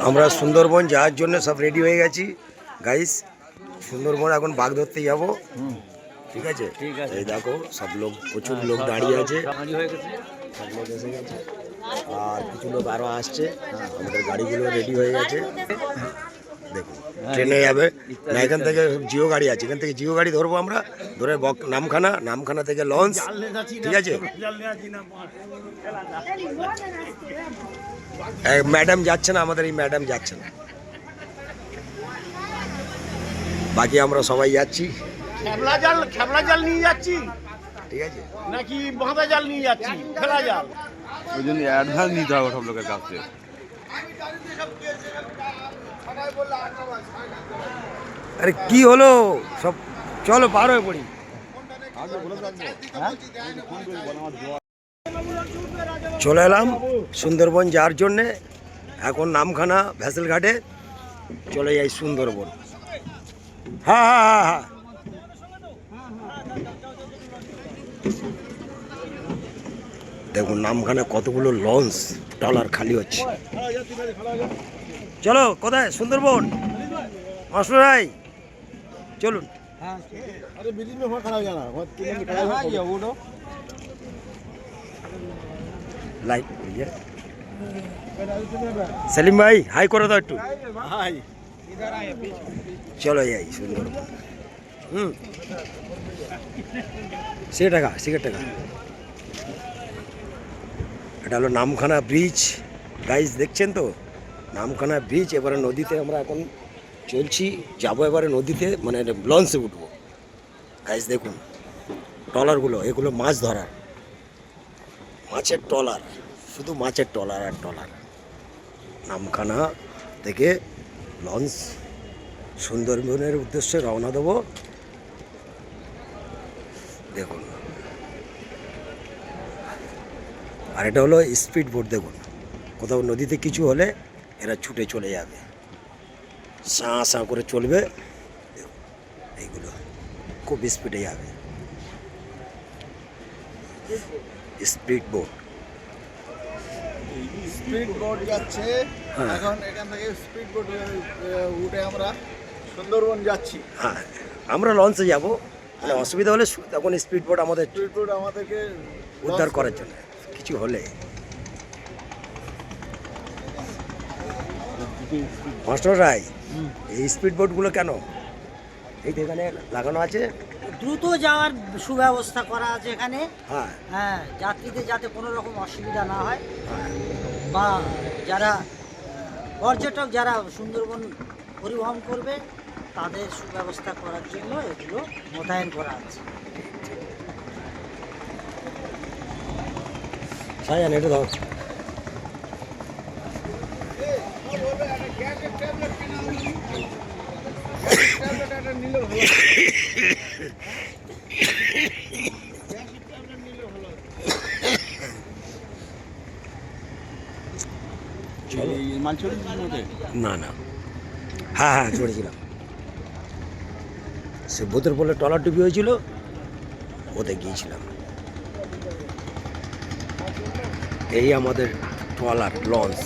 আমরা সুন্দরবন যাওয়ার জন্য সব রেডি হয়ে গেছি গাইস। সুন্দরবন এখন বাঘ ধরতে যাব, ঠিক আছে? এই দেখো সব লোক, প্রচুর লোক দাঁড়িয়ে আছে, সব লোক এসে গেছে আর কিছু লোক আরও আসছে। আমাদের গাড়িগুলো রেডি হয়ে গেছে। দেখুন ট্রেনে যাবে না, এখান থেকে জিও গাড়ি আছে, এখান থেকে জিও গাড়ি ধরবো আমরা, ধরে নামখানা থেকে লঞ্চ, ঠিক আছে? ম্যাডাম যাচ্ছে না, আমাদের এই ম্যাডাম যাচ্ছে না, বাকি আমরা সবাই যাচ্ছি। খেপলা জাল নিয়ে যাচ্ছি, ঠিক আছে? নাকি বাঁধা জাল নিয়ে যাচ্ছি? খেলা জাল, ওই জন্য অ্যাডভান্স নিতে হবে সব লোকের কাছে। আরে কি হলো সব, চলো পার হয়ে পড়ি। চলে এলাম সুন্দরবন যাওয়ার জন্যে। এখন নামখানা ভ্যাসেল ঘাটে চলে যাই সুন্দরবন। হ্যাঁ হ্যাঁ হ্যাঁ হ্যাঁ, দেখুন নামখানা কতগুলো লঞ্চ ট্রলার খালি হচ্ছে। চলো কোথায়? সুন্দরবন মাস্টারাই চলুন। লাইট সেলিম ভাই হাই করে দাও একটু। চলো যাই সুন্দরবন। সিগারেট টাকা। এটা হলো নামখানা ব্রিজ গাইজ, দেখছেন তো নামখানা ব্রিজ। এবারে নদীতে আমরা এখন চলছি, যাবো এবারে নদীতে, মানে লঞ্চে উঠবো গাইজ। দেখুন ট্রলারগুলো, এগুলো মাছ ধরার, মাছের ট্রলার, শুধু মাছের ট্রলার আর ট্রলার। নামখানা থেকে লঞ্চ সুন্দরবনের উদ্দেশ্যে রওনা দেবো। দেখুন, আর এটা হলো স্পিড বোট। দেখুন কোথাও নদীতে কিছু হলে এরা ছুটে চলে যাবে, সাঁ করে চলবে। এইগুলো খুব স্পিডে যাবে, স্পিড বোট। স্পিড বোট যাচ্ছে এখন। এখান থেকে স্পিড বোট উঠে আমরা সুন্দরবন যাচ্ছি। হ্যাঁ, আমরা লঞ্চে যাব, মানে অসুবিধা হলে তখন স্পিড বোট আমাদেরকে উদ্ধার করার জন্য কিছু হলে। মাস্টার রাই, এই স্পিড বোটগুলো কেন এই এখানে লাগানো আছে? দ্রুত যাওয়ার সুব্যবস্থা করা আছে এখানে। হ্যাঁ হ্যাঁ, যাত্রীদের যাতে কোনো রকম অসুবিধা না হয়, বা যারা পর্যটক যারা সুন্দরবন পরিবহন করবে তাদের সুব্যবস্থা করার জন্য এগুলো মোতায়েন করা আছে। সাজান এটা ধর। না না, হ্যাঁ হ্যাঁ চড়েছিলাম। সে বোতের বলে ট্রলার ডুবি হয়েছিল, ওতে গিয়েছিলাম। এই আমাদের ট্রলার লঞ্চ,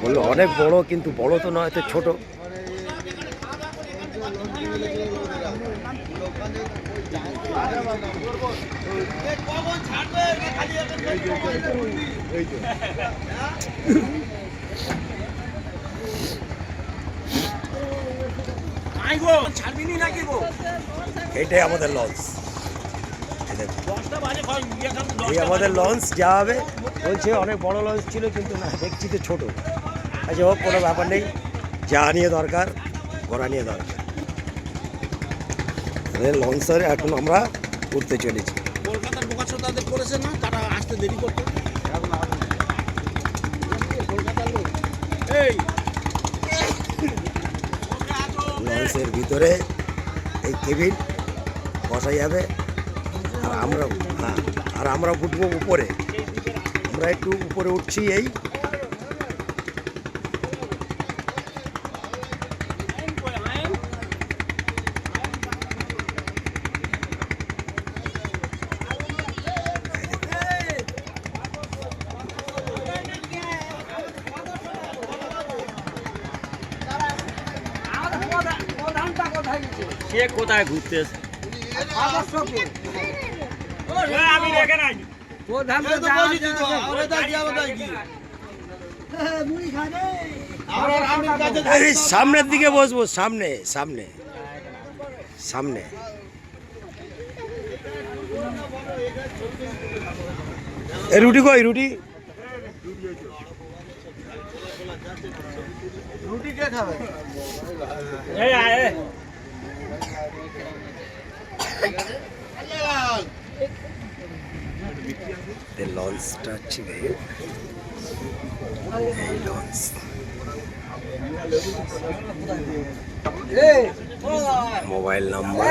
বললো অনেক বড়, কিন্তু বড় তো নয়, তো ছোট। এইটাই আমাদের লঞ্চ, এই আমাদের লঞ্চ যা হবে। বলছে অনেক বড় লঞ্চ ছিল, কিন্তু না, দেখছি তো ছোট। আচ্ছা হোক, কোনো ব্যাপার নেই, যা নিয়ে দরকার ঘোরা নিয়ে দরকার। লঞ্চের এখন আমরা উঠতে চলেছি। কলকাতার বোকাচো তাদের করেছে না, তারা আসতে দেরি করতে। লঞ্চের ভিতরে এই কেবিন বসা যাবে, আর আমরা উঠবো উপরে। আমরা একটু উপরে উঠছি। এই সে কোথায় ঘুরতে এসে? আমি দেখে নাই এই সামনের দিকে বসবো, সামনে সামনে সামনে। এই রুটি কই রুটি? রুটি কে খাবে? এই আয় লঞ্চটা ছিল এই লঞ্চ। মোবাইল নাম্বার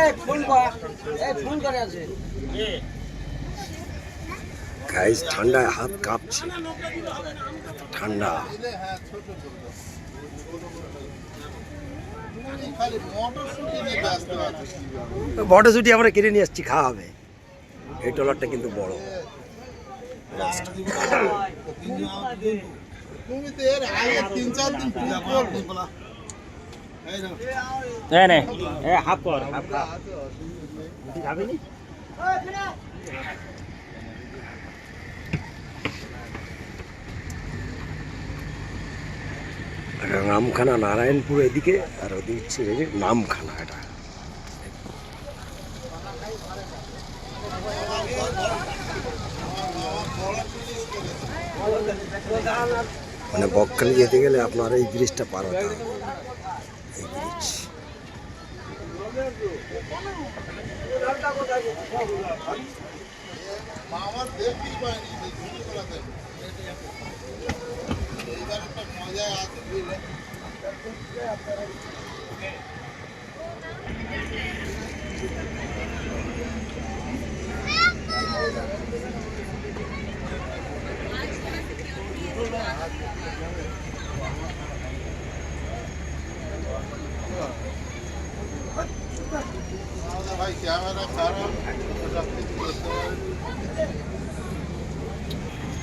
গাইস, ঠান্ডায় হাত কাঁপছে, ঠান্ডা। মটরশুটি আমরা কিনে নিয়ে আসছি, খাওয়া হবে। এই ট্রলারটা কিন্তু বড়। হাফ কর, হাফ খা। খাবিনি? নামখানা নারায়ণপুর এদিকে, আর ওদিকে হচ্ছে এই যে নামখানা। এটা মানে বকখালি যেতে গেলে আপনার এই ব্রিজটা পার হতে হবে, এই ব্রিজ।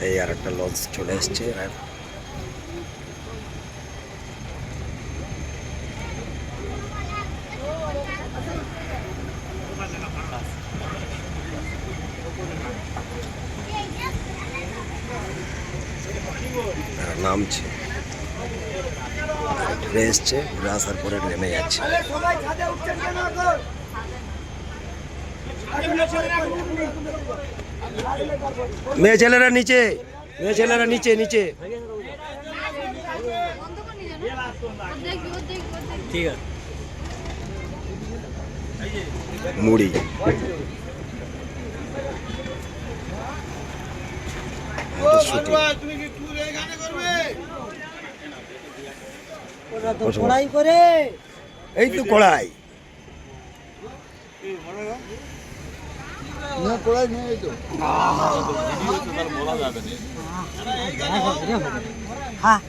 এই আর একটা লঞ্চ চলে এসছে। নামছে, ঘুরে এসছে, ঘুরে আসার পরে নেমে যাচ্ছে। মেয়ে ছেলেরা নিচে, মেয়ে ছেলেরা নিচে নিচে। ঠিক আছে। মুড়ি কড়াই করে, এই তো কড়াই। কড়াই নিয়ে তো হ্যাঁ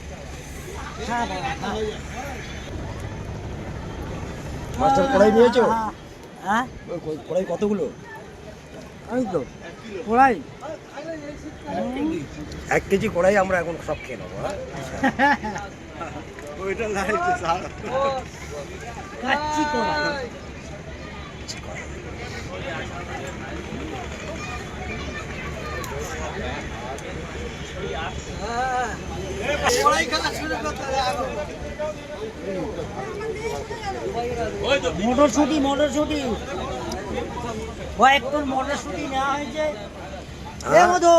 মাস্টার কড়াই নিয়েছো? হ্যাঁ কড়াই কতগুলো? ওই তো কড়াই 1 কেজি কড়াই আমরা এখন সব খেয়ে নেবো। ওইটা লাগছে স্যার, কাচ্চি কড়াই। মটরশুটি মটরশুটি কয়েক টন মটরশুটি নেওয়া হয়েছে। মধু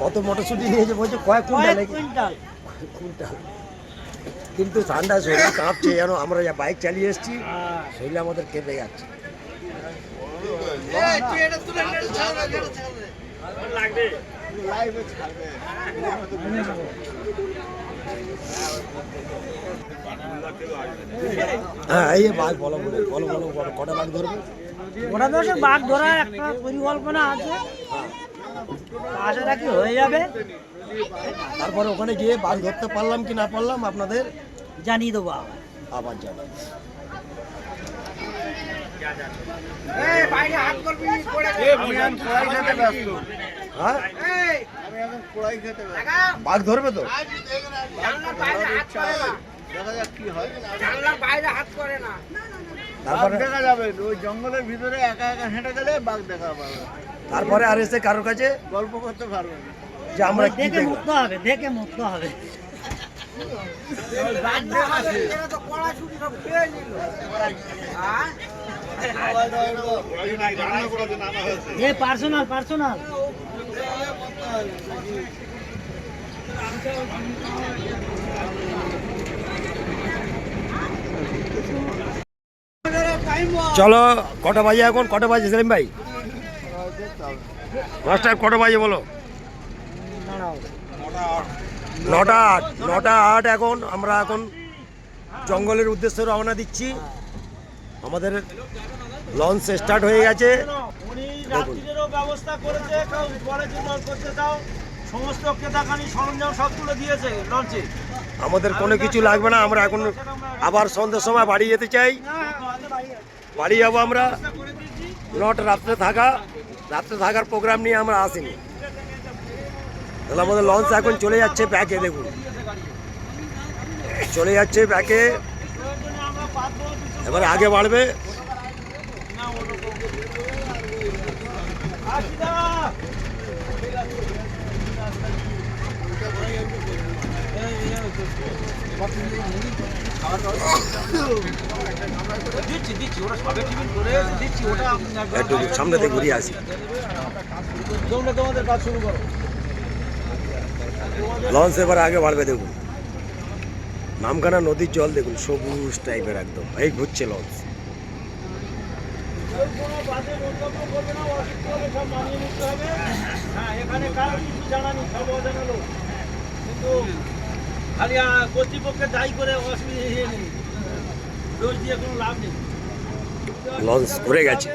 কত মটরশুটি নিয়েছে বলছে? কয়েক কুইন্টাল। Quintal quintal. কিন্তু ঠান্ডা শরীর কাঁপছে, যেন আমরা যা বাইক চালিয়ে এসেছি, শরীর আমাদের কেঁপে যাচ্ছে। হ্যাঁ, এই বাঘ বলো বলো বলো বলো বলো, কটা বাঘ ধরবে? ওটা তো বাঘ ধরার একটা পরিকল্পনা আছে, আশা রাখি হয়ে যাবে। তারপরে ওখানে গিয়ে বাঘ ধরতে পারলাম কি না পারলাম আপনাদের জানিয়ে দেবো আবার যাবো। হ্যাঁ, বাঘ ধরবে তো? দেখা যাক কি হয়। বাঘ তারপরে দেখা যাবে ওই জঙ্গলের ভিতরে একা একা হেঁটে গেলে বাঘ দেখা পাবে। তারপরে আর এসে কারোর কাছে গল্প করতে পারবে না। যে আমরা কি দেখে দেখলাম। মুক্ত হবে, দেখে মুক্ত হবে। এ পার্সোনাল পার্সোনাল। চলো কটা বাজে এখন, কটা বাজে সেলিম ভাই? মাস্টার কটা বাজে বলো? 9:08 এখন। আমরা এখন জঙ্গলের উদ্দেশ্যে রওনা দিচ্ছি। আমাদের লঞ্চ স্টার্ট হয়ে গেছে। উনি রাত্রিরও ব্যবস্থা করেছে, কেউ পরে যদি করতে চাও সমস্ত কেতাকানি সরঞ্জাম সব তুলে দিয়েছে লঞ্চে। আমাদের কোনো কিছু লাগবে না। আমরা এখন আবার সন্ধ্যের সময় বাড়ি যেতে চাই। বাড়ি যাবো আমরা। রাত্রে থাকার প্রোগ্রাম নিয়ে আমরা আসিনি। তাহলে আমাদের লঞ্চ এখন চলে যাচ্ছে ব্যাকে। দেখুন চলে যাচ্ছে ব্যাকে। এবার আগে বাড়বে। দিচ্ছি ওরা সবে টিফিন করে দিচ্ছি, ওটা একটু সামনেতে ঘুরিয়ে আসি। তোমরা তোমাদের কাজ শুরু করো। লঞ্চ এবার আগে বাড়বে। দেখুন নামখানা নদীর জল দেখুন, সবুজ টাইপের একদম। এই ঘুরছে লঞ্চ। কোনো বাজে মন্তব্য করবে না, অসুস্থ হলে সব মানিয়ে নিতে হবে। হ্যাঁ, এখানে কারো কিছু জানা নেই, সব অজানা লোক। কিন্তু খালি কর্তৃপক্ষের দায়ী করে অসুবিধা নেই, দোষ দিয়ে কোনো লাভ নেই। লঞ্চ ঘুরে গেছে,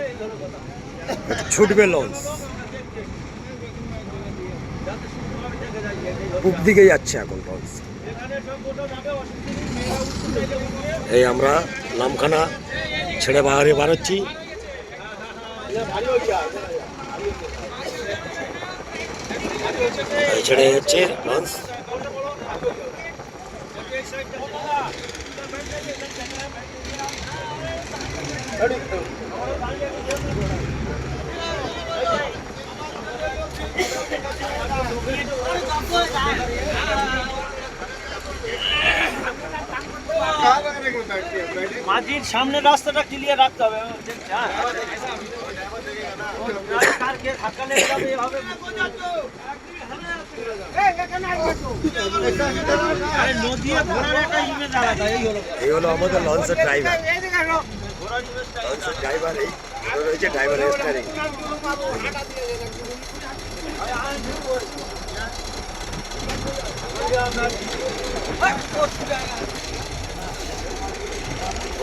ছুটবে লঞ্চ। পূব দিকে যাচ্ছে এখন লঞ্চ। এখানে সব কোথাও যাবে, অসুবিধা নেই। এই আমরা নামখানা ছেড়ে বাহারে বাড়াচ্ছি। ছেড়ে যাচ্ছে লঞ্চ। মাঝির সামনে রাস্তাটা ক্লিয়ার রাখতে হবে। কারকে ধাক্কা লেগে যাবে এভাবে। আরে নদী ঘোড়ার একটা ইমেজ আলাদা, এই হলো আমাদের লঞ্চের ড্রাইভার। লঞ্চের ড্রাইভার এই রয়েছে, ড্রাইভারের স্টারিং।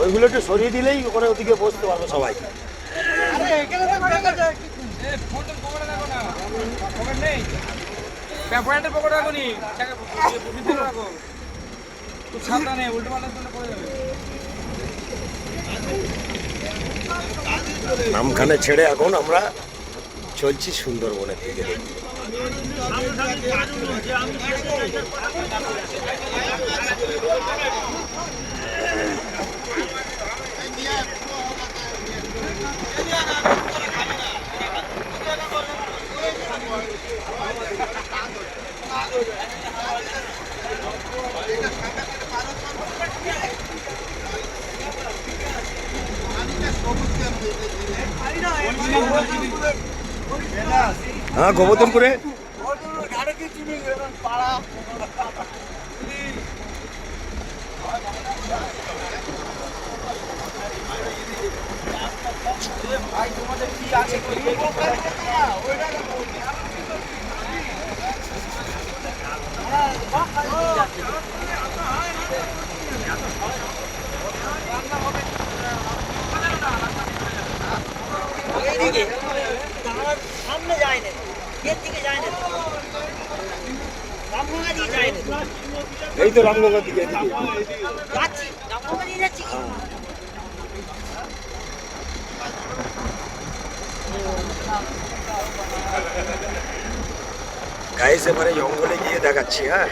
ওইগুলো একটু সরিয়ে দিলেই ওখানে ওদিকে বসতে পারবো সবাই। নামখানা ছেড়ে এখন আমরা চলছি সুন্দরবনের দিকে। হ্যাঁ, গোবর্ধনপুরে ভাই তোমাদের কি আছে? সামনে যায় না, এর দিকে যায় না, রামগঙ্গা দিয়ে যায় না। এই তো রামগঙ্গার দিকে যাচ্ছি, রামগঙ্গা দিয়ে যাচ্ছি। গাইস এবারে জঙ্গলে গিয়ে দেখাচ্ছি। হ্যাঁ,